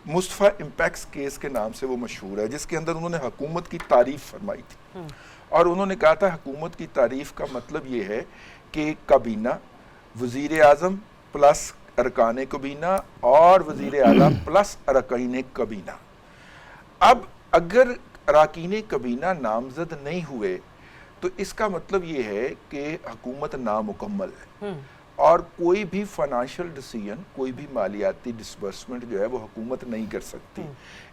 मुस्तफ़ा इम्पैक्स केस के नाम से वो मशहूर है, जिसके अंदर उन्होंने हुकूमत की तारीफ फरमाई थी और उन्होंने कहा था हुकूमत की तारीफ का मतलब ये है कि काबीना, वज़ीर आज़म प्लस अरकान काबीना और वज़ीर आला प्लस अरकान काबीना। अब अगर अरकान काबीना नामजद नहीं हुए तो इसका मतलब ये है कि हुकूमत नामुकम्मल है और कोई भी फाइनेंशियल डिसीजन, कोई भी मालियाती डिसबर्समेंट जो है वो हुकूमत नहीं कर सकती।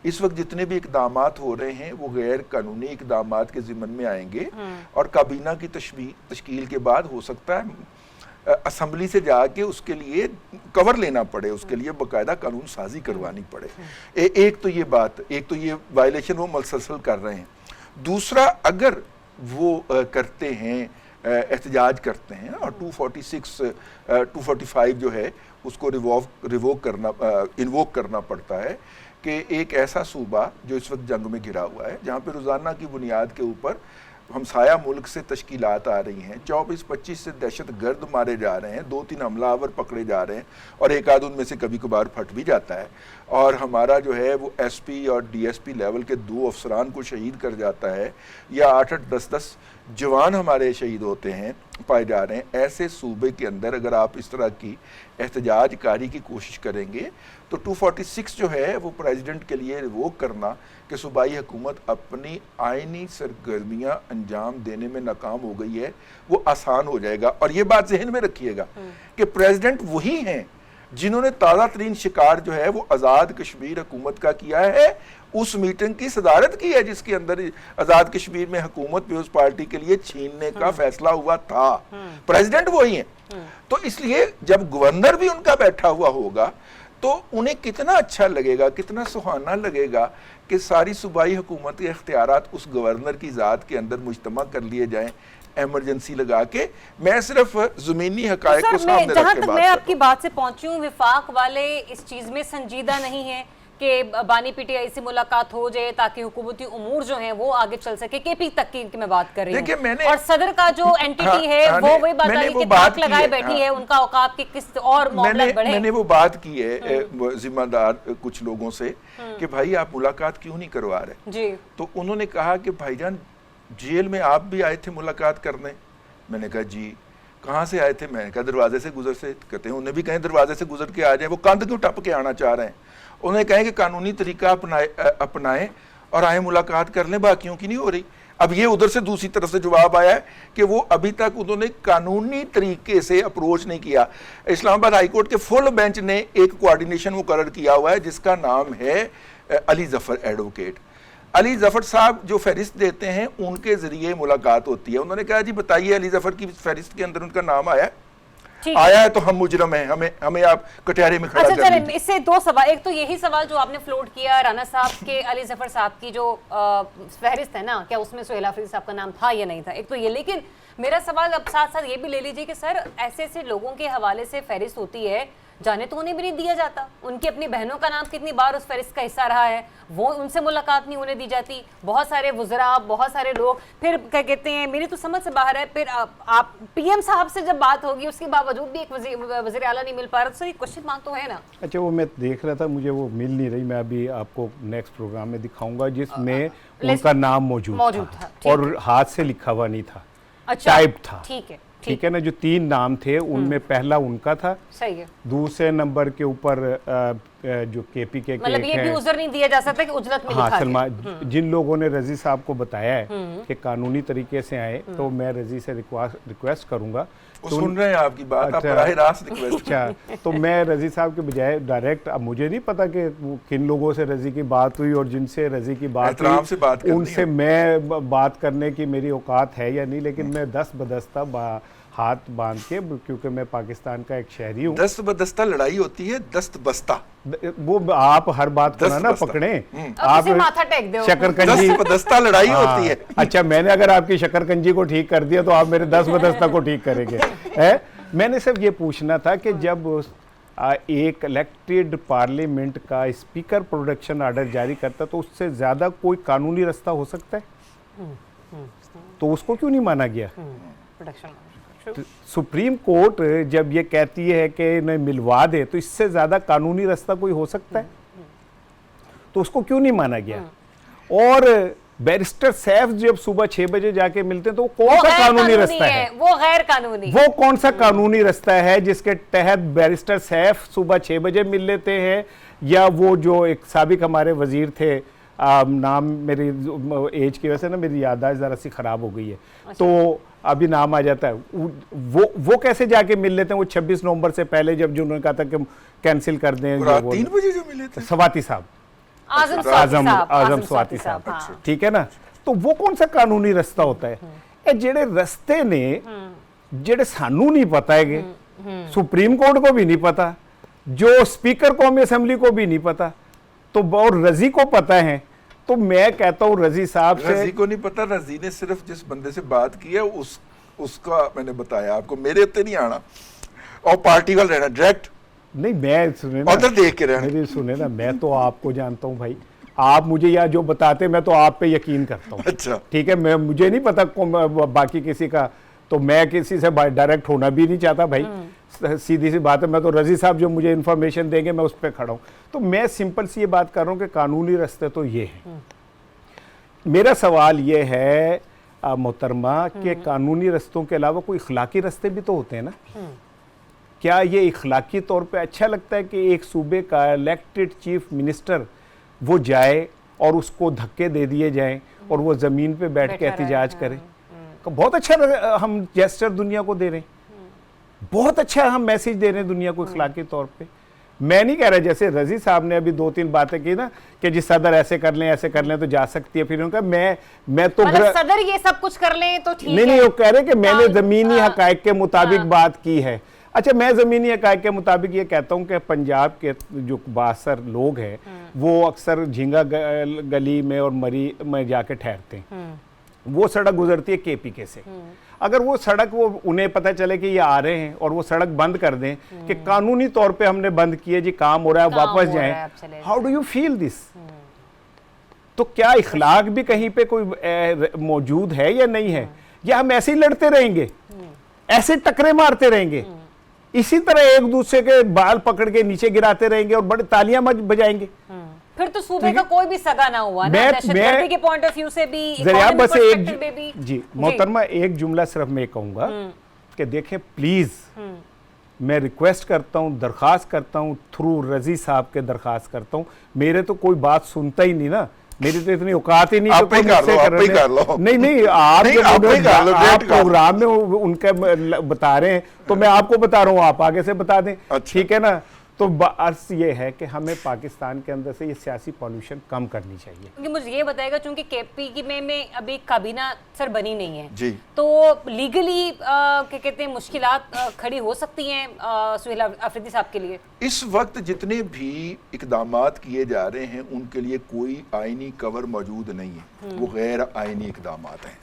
इस वक्त जितने भी इकदामात हो रहे हैं वो गैर कानूनी इकदामात के ज़िम्मन में आएंगे और काबीना की तश्कील के बाद हो सकता है असम्बली से जाके उसके लिए कवर लेना पड़े, उसके लिए बाकायदा कानून साजी करवानी पड़े। एक तो ये बात, एक तो ये वायलेशन वो मसलसल कर रहे हैं। दूसरा, अगर वो करते हैं, एहतजाज करते हैं और 245 जो है उसको इन्वोक करना पड़ता है कि एक ऐसा सूबा जो इस वक्त जंग में घिरा हुआ है, जहाँ पे रोज़ाना की बुनियाद के ऊपर हमसाया मुल्क से तश्कीलात आ रही हैं, 24-25 से दहशत गर्द मारे जा रहे हैं, 2-3 हमलावर पकड़े जा रहे हैं और एक आध उनमें से कभी कभार फट भी जाता है और हमारा जो है वो एसपी और डीएसपी लेवल के 2 अफसरान को शहीद कर जाता है या 8-8, 10-10 जवान हमारे शहीद होते हैं, पाए जा रहे हैं। ऐसे सूबे के अंदर अगर आप इस तरह की एहतजाज कारी की कोशिश करेंगे तो 246 जो है वो प्रेसिडेंट के लिए रिवोक करना कि सूबाई हुकूमत अपनी आइनी सरगर्मियां अंजाम देने में नाकाम हो गई है, वो आसान हो जाएगा। और ये बात जहन में रखिएगा कि प्रेसिडेंट वही हैं जिन्होंने ताज़ा तरीन शिकार जो है वो आज़ाद कश्मीर हुकूमत का किया है, उस मीटिंग की सदारत की है जिसके अंदर आज़ाद कश्मीर में हुकूमत पीपल्स पार्टी के लिए छीनने का फैसला हुआ था। प्रेसिडेंट वही हैं। तो इसलिए जब गवर्नर भी उनका बैठा हुआ होगा तो उन्हें कितना अच्छा लगेगा, कितना सुहाना लगेगा कि सारी सूबाई हुकूमत के इख्तियारात उस गवर्नर की ज़ात के अंदर मुज्तमा कर लिए जाएं, एमरजेंसी लगा के। मैं सिर्फ ज़मीनी हक़ाइक़ को सामने रख के बात कर रहा हूं। मैं आपकी बात से पहुंची हूँ, विफाक वाले इस चीज़ में संजीदा नहीं है कि बानी पीटीआई से मुलाकात हो जाए ताकि हुकूमती उमूर जो हैं वो आगे चल सके। केपी तक की मैं बात कर रही हूँ और सदर का जो एंटिटी है वो वही बात आई कि ताक लगाए बैठी है, उनका औकात की किस और मामला बढ़े। मैंने वो बात की है जिम्मेदार कुछ लोगों से कि भाई आप मुलाकात क्यों नहीं करवा रहे जी। तो उन्होंने कहा कि भाईजान जेल में आप भी आए थे मुलाकात करने। मैंने कहा जी, कहाँ से आए थे? मैंने कहा दरवाजे से गुजर से। कहते हैं उन्हें भी कहें दरवाजे से गुजर के आ जाए, वो कंध क्यों टप के आना चाह रहे हैं? उन्हें कहें कि कानूनी तरीका अपनाएं और आए मुलाकात कर लें, बाकियों की नहीं हो रही। अब ये उधर से दूसरी तरफ से जवाब आया है कि वो अभी तक उन्होंने कानूनी तरीके से अप्रोच नहीं किया। इस्लामाबाद हाई कोर्ट के फुल बेंच ने एक कोऑर्डिनेशन मुकर्रर किया हुआ है जिसका नाम है अली जफर एडवोकेट। अली जफर साहब जो फहरिस्त देते हैं उनके जरिए मुलाकात होती है। उन्होंने कहा जी बताइए अली जफर की फहरिस्त के अंदर उनका नाम आया है तो हम मुजरम हैं, हमें आप कटहरे में खड़ा कर चलें, दीजिए। इससे दो सवाल, एक तो यही सवाल जो आपने फ्लोट किया राना साहब के अली जफर साहब की जो फहरिस्त है ना, क्या उसमें सुहेल आफरीदी साहब का नाम था या नहीं था, एक तो ये। लेकिन मेरा सवाल अब साथ साथ ये भी ले लीजिए कि सर ऐसे ऐसे लोगों के हवाले से फहरिस्त होती है, जाने तो उन्हें भी नहीं दिया जाता, उनकी अपनी बहनों का नाम कितनी बार उस फहरिस्त का हिस्सा रहा है, वो उनसे मुलाकात नहीं होने दी जाती। बहुत सारे वुज़रा, बहुत सारे लोग, फिर क्या कहते हैं, मेरी तो समझ से बाहर है, फिर आप पीएम साहब से जब बात होगी उसके बावजूद भी एक वज़ीर आला नहीं मिल पा रहा, तो सर ये क्वेश्चन मार्क तो है ना। अच्छा, वो मैं देख रहा था, मुझे वो मिल नहीं रही, मैं अभी आपको नेक्स्ट प्रोग्राम में दिखाऊंगा जिसमें उनका नाम मौजूद था और हाथ से लिखा हुआ नहीं था, टाइप था। ठीक है ना, जो 3 नाम थे उनमें पहला उनका था, सही है, दूसरे नंबर के ऊपर जो केपीके के मतलब ये भी उज़र नहीं दिया जा सकता कि उजरत में लिखा सलमान, जिन लोगों ने रजी साहब को बताया है कि कानूनी तरीके से आए, तो मैं रजी से रिक्वेस्ट करूंगा, सुन रहे हैं आपकी बात, आप बराह रास्त रिक्वेस्ट। अच्छा, तो मैं रजी साहब के बजाय डायरेक्ट, अब मुझे नहीं पता कि किन लोगों से रजी की बात हुई और जिनसे रजी की बात हुई उनसे मैं बात करने की मेरी औकात है या नहीं, लेकिन मैं दस्त बदस्ता हाथ बांध के, क्योंकि मैं पाकिस्तान का एक शहरी हूँ। दस्त बदस्ता लड़ाई होती है, दस्त बस्ता वो आप हर बात को ना पकड़े, आप माथा टेक दो, शकरकंजी बदस्ता लड़ाई होती है। अच्छा, मैंने अगर आपकी शकरकंजी को ठीक कर दिया तो आप मेरे 10 बदस्ता को ठीक करेंगे है? मैंने सिर्फ ये पूछना था कि जब एक इलेक्टेड पार्लियामेंट का स्पीकर प्रोडक्शन ऑर्डर जारी करता तो उससे ज्यादा कोई कानूनी रास्ता हो सकता है, तो उसको क्यों नहीं माना गया? तो सुप्रीम कोर्ट जब ये कहती है कि इन्हें मिलवा दे, तो इससे ज्यादा कानूनी रास्ता कोई हो सकता है, तो उसको क्यों नहीं माना गया? और बैरिस्टर सैफ जब सुबह 6 बजे जाके मिलते हैं तो कौन सा कानूनी रास्ता है? वो गैर कानूनी, वो कौन सा कानूनी रास्ता है जिसके तहत बैरिस्टर सैफ सुबह 6 बजे मिल लेते हैं? या वो जो एक साबिक हमारे वजीर थे, नाम मेरी एज की वजह से ना मेरी याददाश्त ज़रा सी ख़राब हो गई है, तो अभी नाम आ जाता है, वो कैसे जाके मिल लेते हैं? वो 26 नवंबर से पहले जब जो उन्होंने कहा था कि कैंसिल कर दें, 3 बजे जो मिले थे स्वाति साहब, आजम स्वाति साहब, ठीक है ना, तो वो कौन सा कानूनी रास्ता होता है? ये जेड़े रस्ते ने जेड़े सानू नहीं पता है, सुप्रीम कोर्ट को भी नहीं पता, जो स्पीकर कौमी असेंबली को भी नहीं पता, तो और रजी को पता है, तो मैं कहता हूँ रजी साहब से, रजी को नहीं पता, रजी ने सिर्फ जिस बंदे से बात की है उसका मैंने बताया आपको, मेरे उत्ते नहीं आना और पार्टी वाल रहना डायरेक्ट नहीं। मैं सुने ना, उधर देख के रहना, मेरी सुने ना, मैं तो आपको जानता हूँ भाई, आप मुझे या जो बताते मैं तो आप पे यकीन करता हूँ। अच्छा, ठीक है, मैं मुझे नहीं पता बाकी किसी का, तो मैं किसी से डायरेक्ट होना भी नहीं चाहता भाई, सीधी सी बात है। मैं तो रजी साहब जो मुझे इन्फॉर्मेशन देंगे मैं उस पर खड़ा हूँ, तो मैं सिंपल सी ये बात कर रहा हूँ कि कानूनी रास्ते तो ये हैं। मेरा सवाल ये है मोहतरमा कि कानूनी रास्तों के अलावा कोई इखलाकी रास्ते भी तो होते हैं ना? क्या ये इखलाकी तौर पे अच्छा लगता है कि एक सूबे का इलेक्टेड चीफ मिनिस्टर वो जाए और उसको धक्के दे दिए जाएं और वो ज़मीन पे बैठ के एहतिजाज करे? बहुत अच्छा हम जेस्चर दुनिया को दे रहे हैं, बहुत अच्छा हम मैसेज दे रहे हैं दुनिया को इखलाकी तौर पे। मैं नहीं कह रहा, जैसे रजी साहब ने अभी 2-3 बातें की ना कि जी सदर ऐसे कर लें तो जा सकती है, फिर उनका मैं तो सदर ये सब कुछ कर लें तो ठीक है। नहीं, वो कह रहे कि मैंने जमीनी हकायक के मुताबिक बात की है। अच्छा, मैं ज़मीनी हकायक के मुताबिक ये कहता हूँ कि पंजाब के जो बासर लोग हैं वो अक्सर झींगा गली में और मरी में जाके ठहरते हैं, वो सड़क गुजरती है केपीके से, अगर वो सड़क वो उन्हें पता चले कि ये आ रहे हैं और वो सड़क बंद कर दें कि कानूनी तौर पे हमने बंद किए जी, काम हो रहा है, वापस जाएं, how do you feel this? तो क्या इखलाक भी कहीं पे कोई मौजूद है या नहीं है, या हम ऐसे ही लड़ते रहेंगे, ऐसे टकरे मारते रहेंगे, इसी तरह एक दूसरे के बाल पकड़ के नीचे गिराते रहेंगे और बड़े तालियां बजाएंगे? फिर तो सूबे का कोई भी सगा ना हुआ ना, दहशतगर्दी के पॉइंट ऑफ व्यू से भी, इकोनॉमिक पर्सपेक्टिव में भी। जी मोहतरमा, एक जुमला सिर्फ मैं कहूंगा कि देखें प्लीज, मैं रिक्वेस्ट करता हूं, दरख्वास्त करता हूं, थ्रू रजी साहब के दरख्वास्त करता हूं, मेरे तो कोई बात सुनता ही नहीं ना, मेरी तो इतनी औकात ही नहीं आप ही कर लो, आप ही कर लो। नहीं नहीं, आप नहीं, जब आप ही कर लो, आप डेट कर लो। प्रोग्राम में उनके बता रहे हैं तो मैं आपको बता रहा हूँ, आप आगे से बता दें। अच्छा। ठीक है ना। तो अर्थ ये है कि हमें पाकिस्तान के अंदर से ये सियासी पॉल्यूशन कम करनी चाहिए। क्योंकि मुझे ये बताएगा, चूंकि केपी की में अभी काबीना सर बनी नहीं है जी, तो लीगली क्या कहते हैं मुश्किलात खड़ी हो सकती हैं सुहेल अफरीदी साहब के लिए। इस वक्त जितने भी इकदामात किए जा रहे हैं उनके लिए कोई आईनी कवर मौजूद नहीं है, वो गैर आईनी इकदामात हैं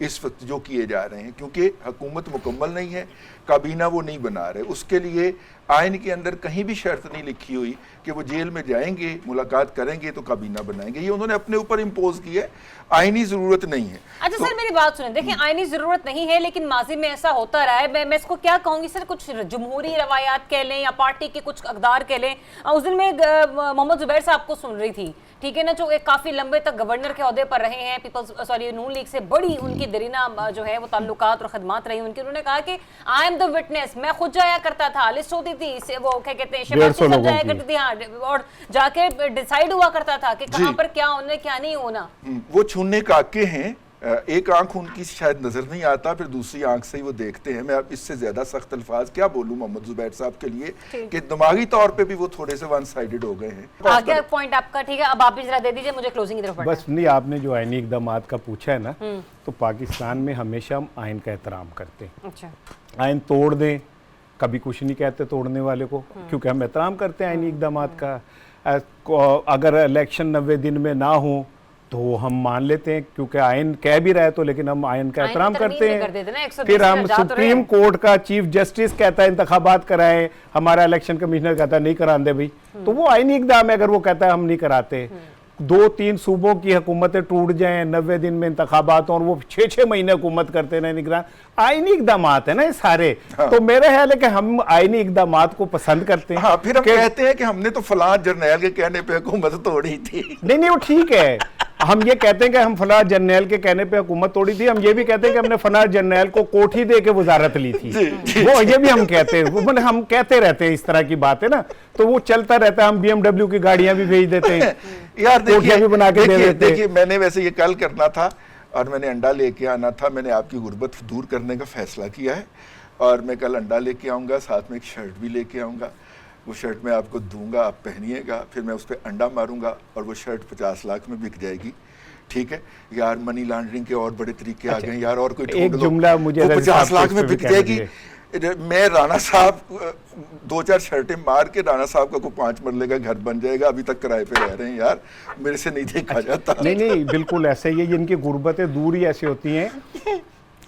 इस वक्त जो किए जा रहे हैं, क्योंकि हुकूमत मुकम्मल नहीं है, काबीना वो नहीं बना रहे। उसके लिए आइन के अंदर कहीं भी शर्त नहीं लिखी हुई कि वो जेल में जाएंगे, मुलाकात करेंगे तो काबीना बनाएंगे। ये उन्होंने अपने ऊपर इम्पोज किया है, आईनी ज़रूरत नहीं है। अच्छा तो, सर मेरी बात सुने, देखिए आईनी जरूरत नहीं है लेकिन माजी में ऐसा होता रहा है। मैं इसको क्या कहूंगी सर, कुछ जमहूरी रवायात कह लें या पार्टी के कुछ अकदार कह लें। उस दिन मैं मोहम्मद जुबैर साहब को सुन रही थी, ठीक है ना, जो एक काफी लंबे तक गवर्नर के ओहदे पर रहे हैं, नून लीग से बड़ी उनकी दरीना जो है वो ताल्लुकात और खदमात रही उनकी। उन्होंने कहा कि आई एम द विटनेस, मैं खुद जाया करता था, लिस्ट होती थी, वो क्या कहते हैं शबाशी सब जाया करती थी, हाँ, और जाके डिसाइड हुआ करता था कि कहाँ पर क्या होना क्या नहीं होना। वो छूने काके हैं, एक आंख उनकी शायद नजर नहीं आता, फिर दूसरी आंख से ही वो देखते हैं। मैं अब इससे ज्यादा सख्त अल्फाज क्या बोलूं मोहम्मद जुबैर साहब के लिए कि दिमागी तौर पे भी वो थोड़े से वन साइडेड हो गए हैं। आगे पॉइंट आपका ठीक है, अब आप भी जरा दे दीजिए, मुझे क्लोजिंग की तरफ बढ़ना है। बस नहीं, आपने जो आईनी इकदामात का पूछा है ना, तो पाकिस्तान में हमेशा हम आइन का एहतराम करते हैं। अच्छा, आइन तोड़ दें, कभी कुछ नहीं कहते तोड़ने वाले को, क्योंकि हम एहतराम करते हैं आइनी इकदामात का। अगर इलेक्शन 90 दिन में ना हो तो हम मान लेते हैं, क्योंकि आइन कह भी रहा है तो, लेकिन हम आइन का एहतराम करते हैं। फिर हम सुप्रीम कोर्ट का चीफ जस्टिस कहता है इंतखाबात कराएं, हमारा इलेक्शन कमिश्नर कहता है नहीं कराते भाई, तो वो आइनी इकदाम है। अगर वो कहता है हम नहीं कराते, 2-3 सूबों की हुकूमतें टूट जाएं, 90 दिन में इंतखाबात और वो 6-6 महीने हुकूमत करते रहे, निगरान आईनी इकदामात है ना ये सारे। हाँ। तो मेरा ख्याल है कि हम आईनी इकदामात को पसंद करते हैं। हाँ, फिर हम कहते हैं कि हमने तो फलां जर्नैल के कहने पे हुकूमत तोड़ी थी। नहीं, वो ठीक है, हम ये कहते हैं कि हम फलां जर्नैल के कहने पे हुकूमत तोड़ी थी, हम ये भी कहते हैं कि हमने फलां जर्नैल को कोठी दे के वजारत ली थी। वो ये भी हम कहते हैं, वो हम कहते रहते हैं इस तरह की बात है ना, तो वो चलता रहता है। हम BMW की गाड़ियां भी भेज देते हैं यार, कोठियां भी बना के दे देते हैं। देखिए मैंने वैसे ये कल करना था और मैंने अंडा लेके आना था। मैंने आपकी गुर्बत दूर करने का फैसला किया है और मैं कल अंडा लेके आऊँगा, साथ में एक शर्ट भी लेके आऊँगा। वो शर्ट मैं आपको दूंगा, आप पहनिएगा, फिर मैं उस पर अंडा मारूंगा और वो शर्ट 50 लाख में बिक जाएगी। ठीक है यार, मनी लॉन्ड्रिंग के और बड़े तरीके आ गए यार, और कोई एक जुमला मुझे 50 लाख में बिक जाएगी। मैं राणा साहब 2-4 शर्टें मार के राणा साहब का कोई 5 मरले का घर बन जाएगा। अभी तक किराए पे रह रहे हैं यार, मेरे से नहीं देखा जाता। नहीं, बिल्कुल ऐसे ही है। जिनकी गुर्बतें दूर ही ऐसी होती हैं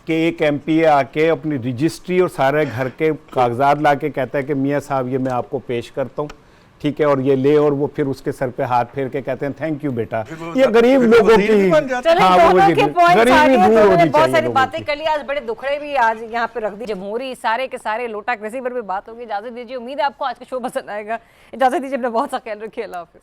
कि एक MP आके अपनी रजिस्ट्री और सारे घर के कागजात ला के कहता है कि मियाँ साहब ये मैं आपको पेश करता हूँ, ठीक है, और ये ले, और वो फिर उसके सर पे हाथ फेर के कहते हैं थैंक यू बेटा। ये गरीब लोगों की, हाँ, वो गरीबी दूर होनी बहुत सारी चाहिए। बातें कर ली, आज बड़े दुखड़े भी आज यहाँ पे रख दी। जमहूरी सारे के सारे लोटा कृषि पर भी बात होगी। इजाजत दीजिए, उम्मीद है आपको आज का शो पसंद आएगा। इजाजत दीजिए, अपना बहुत सा ख्याल रखिए, अल्लाह हाफिज।